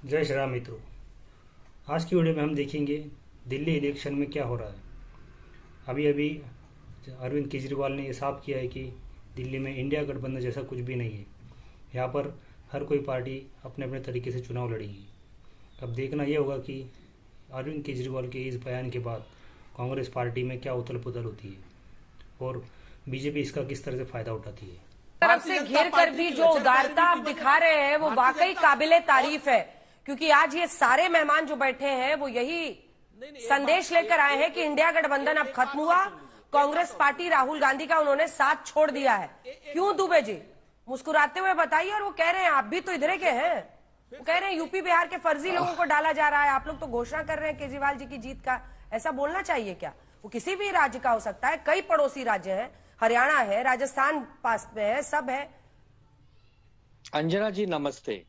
जय श्री राम मित्रों। आज की वीडियो में हम देखेंगे दिल्ली इलेक्शन में क्या हो रहा है। अभी अभी अरविंद केजरीवाल ने ये साफ किया है कि दिल्ली में इंडिया गठबंधन जैसा कुछ भी नहीं है। यहाँ पर हर कोई पार्टी अपने अपने तरीके से चुनाव लड़ेगी। अब देखना ये होगा कि अरविंद केजरीवाल के इस बयान के बाद कांग्रेस पार्टी में क्या उथल पुथल होती है और बीजेपी इसका किस तरह से फायदा उठाती है। तरफ से घेर कर भी जो उदारता आप दिखा रहे हैं वो वाकई काबिले तारीफ है, क्योंकि आज ये सारे मेहमान जो बैठे हैं वो यही संदेश लेकर आए हैं कि इंडिया गठबंधन अब खत्म हुआ। कांग्रेस पार्टी राहुल गांधी का उन्होंने साथ छोड़ दिया है। क्यों दुबे जी मुस्कुराते हुए बताइए। और वो कह रहे हैं आप भी तो इधर के हैं, वो कह रहे हैं यूपी बिहार के फर्जी लोगों को डाला जा रहा है। आप लोग तो घोषणा कर रहे हैं केजरीवाल जी की जीत का। ऐसा बोलना चाहिए क्या? वो किसी भी राज्य का हो सकता है, कई पड़ोसी राज्य हैं, हरियाणा है, राजस्थान पास में है, सब है। अंजना जी नमस्ते।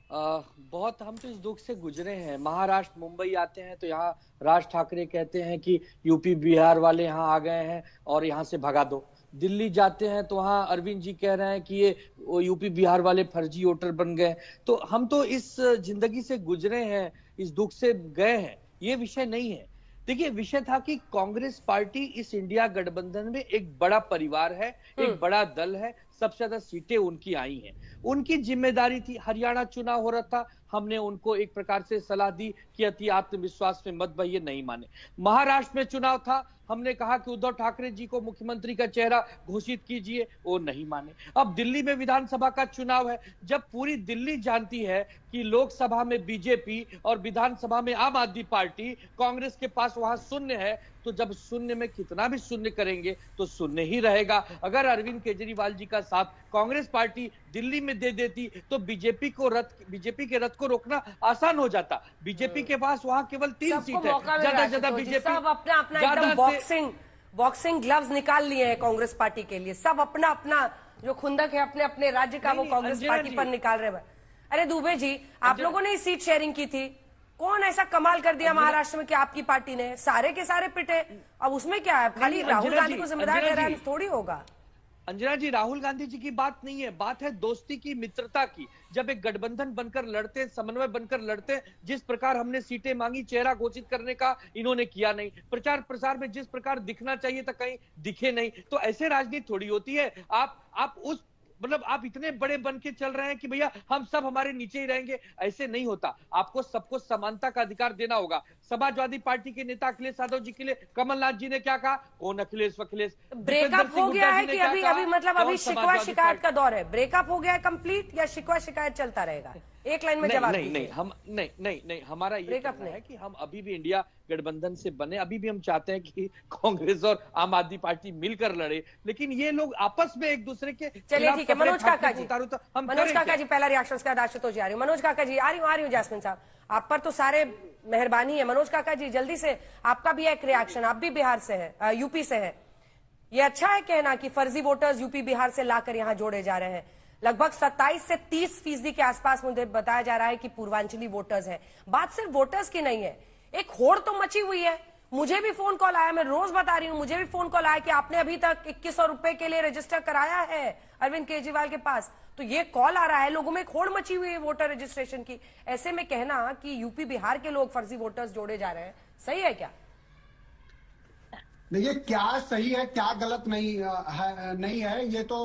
बहुत हम तो इस दुख से गुजरे हैं। महाराष्ट्र मुंबई आते हैं तो यहाँ राज ठाकरे कहते हैं कि यूपी बिहार वाले यहाँ आ गए हैं और यहाँ से भगा दो। दिल्ली जाते हैं तो वहाँ अरविंद जी कह रहे हैं कि ये यूपी बिहार वाले फर्जी वोटर बन गए। तो हम तो इस जिंदगी से गुजरे हैं, इस दुख से गए हैं। ये विषय नहीं है। देखिए, विषय था कि कांग्रेस पार्टी इस इंडिया गठबंधन में एक बड़ा परिवार है, एक बड़ा दल है, सबसे ज्यादा सीटें उनकी आई हैं। उनकी जिम्मेदारी थी। हरियाणा चुनाव हो रहा था, हमने उनको एक प्रकार से सलाह दी कि अति आत्मविश्वास में मत बहिए, नहीं माने। महाराष्ट्र में चुनाव था, हमने कहा कि उद्धव ठाकरे जी को मुख्यमंत्री का चेहरा घोषित कीजिए, वो नहीं माने। अब दिल्ली में विधानसभा का चुनाव है। जब पूरी दिल्ली जानती है कि लोकसभा में बीजेपी और विधानसभा में आम आदमी पार्टी, कांग्रेस के पास वहां शून्य है, तो जब शून्य में कितना भी शून्य करेंगे तो शून्य ही रहेगा। अगर अरविंद केजरीवाल जी का साथ कांग्रेस पार्टी दिल्ली में दे देती तो बीजेपी के रथ को रोकना आसान हो जाता। बीजेपी के पास वहां केवल 3 सीट है, ज्यादा से ज्यादा बीजेपी सब अपना अपना एकदम बॉक्सिंग ग्लव्स निकाल लिए हैं कांग्रेस पार्टी के लिए। सब अपना अपना जो खुंदक है अपने अपने राज्य का वो कांग्रेस पार्टी पर निकाल रहे हैं। अरे दुबे जी, आप लोगों ने सीट शेयरिंग की थी, कौन ऐसा कमाल कर दिया महाराष्ट्र में कि आपकी पार्टी ने सारे के सारे पिटे? अब उसमें क्या है, खाली राहुल गांधी को जिम्मेदार ठहराना थोड़ी होगा। अंजना जी, राहुल गांधी जी की बात नहीं है, बात है दोस्ती की, मित्रता की। जब एक गठबंधन बनकर लड़ते, समन्वय बनकर लड़ते, जिस प्रकार हमने सीटें मांगी, चेहरा घोषित करने का इन्होंने किया नहीं। प्रचार प्रसार में जिस प्रकार दिखना चाहिए था कहीं दिखे नहीं। तो ऐसे राजनीति थोड़ी होती है। आप उस मतलब आप इतने बड़े बन के चल रहे हैं कि भैया हम सब हमारे नीचे ही रहेंगे, ऐसे नहीं होता। आपको सबको समानता का अधिकार देना होगा। समाजवादी पार्टी के नेता अखिलेश यादव जी के लिए कमलनाथ जी ने क्या कहा? कौन अखिलेश वखिलेश? ब्रेकअप हो गया है कि अभी मतलब अभी शिकवा शिकायत का दौर है? ब्रेकअप हो गया है कंप्लीट या शिकवा शिकायत चलता रहेगा? एक लाइन में जवाब नहीं नहीं हम नहीं हमारा ये कहना है कि हम अभी भी इंडिया गठबंधन से बने। अभी भी हम चाहते हैं कि कांग्रेस और आम आदमी पार्टी मिलकर लड़े, लेकिन ये लोग आपस में एक दूसरे के। चलिए ठीक है, मनोज काका जी, तो मनोज काका जी पहला रिएक्शन के बाद आशुतोष जी आ रही हूँ। मनोज काका जी आ रही हूँ। जासमिन साहब, आप पर तो सारे मेहरबानी है। मनोज काका जी जल्दी से आपका भी एक रिएक्शन। आप भी बिहार से है, यूपी से है। ये अच्छा है कहना कि फर्जी वोटर्स यूपी बिहार से लाकर यहाँ जोड़े जा रहे हैं। लगभग 27 से 30% के आसपास मुझे बताया जा रहा है कि पूर्वांचली वोटर्स है। बात सिर्फ वोटर्स की नहीं है, एक होड़ तो मची हुई है। मुझे भी फोन कॉल आया, मैं रोज बता रही हूं, मुझे भी फोन कॉल आया कि आपने अभी तक 2100 रुपए के लिए रजिस्टर कराया है अरविंद केजरीवाल के पास। तो ये कॉल आ रहा है, लोगों में एक होड़ मची हुई है वोटर रजिस्ट्रेशन की। ऐसे में कहना कि यूपी बिहार के लोग फर्जी वोटर्स जोड़े जा रहे हैं, सही है क्या? देखिए, क्या सही है क्या गलत नहीं है ये तो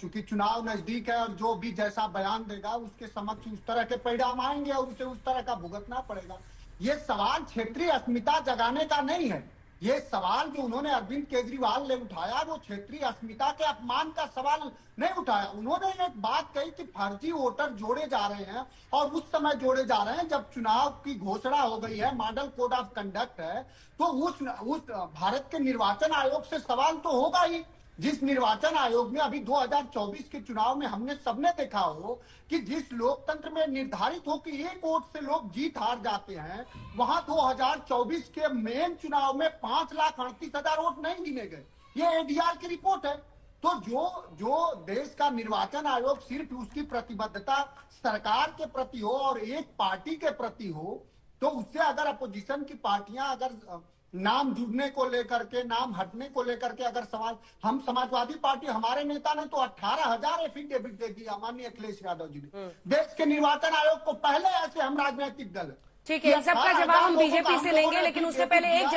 चूंकि चुनाव नजदीक है और जो भी जैसा बयान देगा उसके समक्ष उस तरह के परिणाम आएंगे और उसे उस तरह का भुगतना पड़ेगा। ये सवाल क्षेत्रीय अस्मिता जगाने का नहीं है। ये सवाल जो उन्होंने अरविंद केजरीवाल ने उठाया वो क्षेत्रीय अस्मिता के अपमान का सवाल नहीं उठाया। उन्होंने एक बात कही कि फर्जी वोटर जोड़े जा रहे हैं और उस समय जोड़े जा रहे हैं जब चुनाव की घोषणा हो गई है, मॉडल कोड ऑफ कंडक्ट है, तो उस भारत के निर्वाचन आयोग से सवाल तो होगा ही। जिस निर्वाचन आयोग में अभी 2024 के चुनाव में हमने सबने देखा हो कि जिस लोकतंत्र में निर्धारित हो कि एक वोट से लोग जीत हार जाते हैं, वहां 2024 के मेन चुनाव में 5,38,000 वोट नहीं गिने गए। ये एडीआर की रिपोर्ट है। तो जो देश का निर्वाचन आयोग सिर्फ उसकी प्रतिबद्धता सरकार के प्रति हो और एक पार्टी के प्रति हो, तो उससे अगर अपोजिशन की पार्टियां अगर नाम जुड़ने को लेकर के, नाम हटने को लेकर के अगर हम समाजवादी पार्टी, हमारे नेता ने तो 18,000 एफिडेविट दे दिया माननीय अखिलेश यादव जी ने। देश के निर्वाचन आयोग को पहले ऐसे हम राजनीतिक दल। ठीक है, इन सबका जवाब हम बीजेपी से लेंगे, लेकिन उससे पहले एक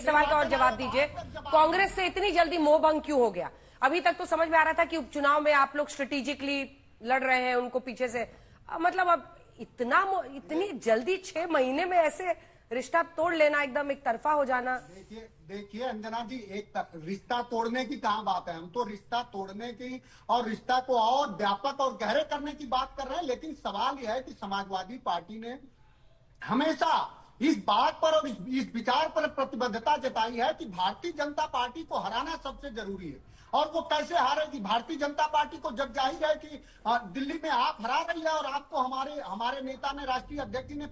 सवाल का और जवाब दीजिए। कांग्रेस से इतनी जल्दी मोह भंग क्यों हो गया? अभी तक तो समझ में आ रहा था कि उपचुनाव में आप लोग स्ट्रेटेजिकली लड़ रहे हैं उनको पीछे से, मतलब अब इतनी जल्दी 6 महीने में ऐसे रिश्ता तोड़ लेना, एकदम एक तरफा हो जाना। देखिए अंजना जी, रिश्ता तोड़ने की कहाँ बात है? हम तो रिश्ता तोड़ने की और रिश्ता को और व्यापक और गहरे करने की बात कर रहे हैं। लेकिन सवाल यह है कि समाजवादी पार्टी ने हमेशा इस बात पर और इस विचार पर प्रतिबद्धता जताई है कि भारतीय जनता पार्टी को हराना सबसे जरूरी है। और वो कैसे हारेगी? भारतीय जनता पार्टी को जब जाहिर है कि दिल्ली में आप हरा रही है और आपको हमारे नेता ने, राष्ट्रीय अध्यक्ष ने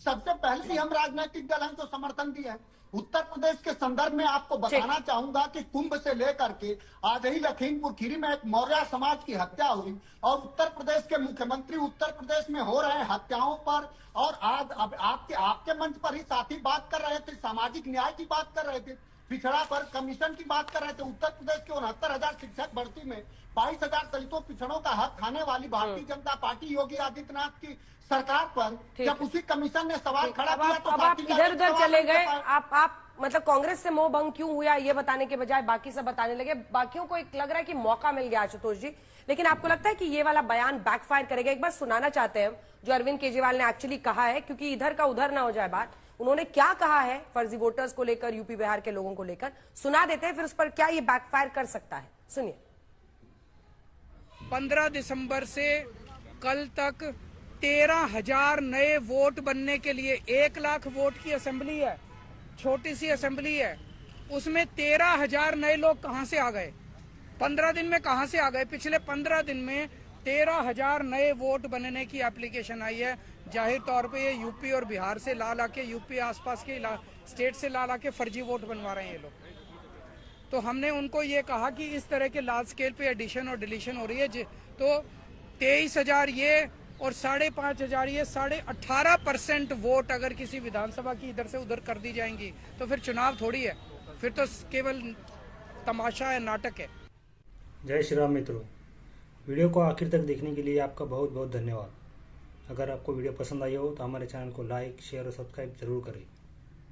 सबसे पहले ही हम राजनीतिक दल हैं तो समर्थन दिया है। उत्तर प्रदेश के संदर्भ में आपको बताना चाहूंगा कि कुंभ से लेकर के आज ही लखीमपुर खीरी में एक मौर्य समाज की हत्या हुई और उत्तर प्रदेश के मुख्यमंत्री उत्तर प्रदेश में हो रहे हत्याओं पर और आज अब आपके मंच पर ही साथी बात कर रहे थे, सामाजिक न्याय की बात कर रहे थे, पिछड़ा पर कमीशन की बात कर रहे थे। उत्तर प्रदेश के 69,000 शिक्षक भर्ती में 22,000 दलितों पिछड़ों का हक खाने वाली भारतीय जनता पार्टी योगी आदित्यनाथ की सरकार पर जब उसी कमीशन ने सवाल खड़ा किया तो अब आप इधर उधर चले गए। आप मतलब कांग्रेस से मोह भंग क्यों हुआ ये बताने के बजाय बाकी सब बताने लगे। बाकियों को एक लग रहा है कि मौका मिल गया आशुतोष जी, लेकिन आपको लगता है कि ये वाला बयान बैकफायर करेगा? एक बार सुनाना चाहते हैं जो अरविंद केजरीवाल ने एक्चुअली कहा है, क्योंकि इधर का उधर ना हो जाए बात। उन्होंने क्या कहा है फर्जी वोटर्स को लेकर, यूपी बिहार के लोगों को लेकर, सुना देते हैं, फिर उस पर क्या ये बैकफायर कर सकता है, सुनिए। 15 दिसंबर से कल तक 13,000 नए वोट बनने के लिए 1 लाख वोट की असेंबली है, छोटी सी असेंबली है, उसमें 13,000 नए लोग कहां से आ गए? 15 दिन में कहां से आ गए? पिछले 15 दिन में 13,000 नए वोट बनने की एप्लीकेशन आई है। जाहिर तौर पे ये यूपी और बिहार से ला के, यूपी आसपास के स्टेट से ला के फर्जी वोट बनवा रहे हैं ये लोग। तो हमने उनको ये कहा कि इस तरह के लार्ज स्केल पे एडिशन और डिलीशन हो रही है, तो 23,000 ये और 5,500 ये 18.5% वोट अगर किसी विधानसभा की इधर से उधर कर दी जाएंगी तो फिर चुनाव थोड़ी है, फिर तो केवल तमाशा है, नाटक है। जय श्री राम मित्रों, वीडियो को आखिर तक देखने के लिए आपका बहुत बहुत धन्यवाद। अगर आपको वीडियो पसंद आई हो तो हमारे चैनल को लाइक, शेयर और सब्सक्राइब जरूर करें।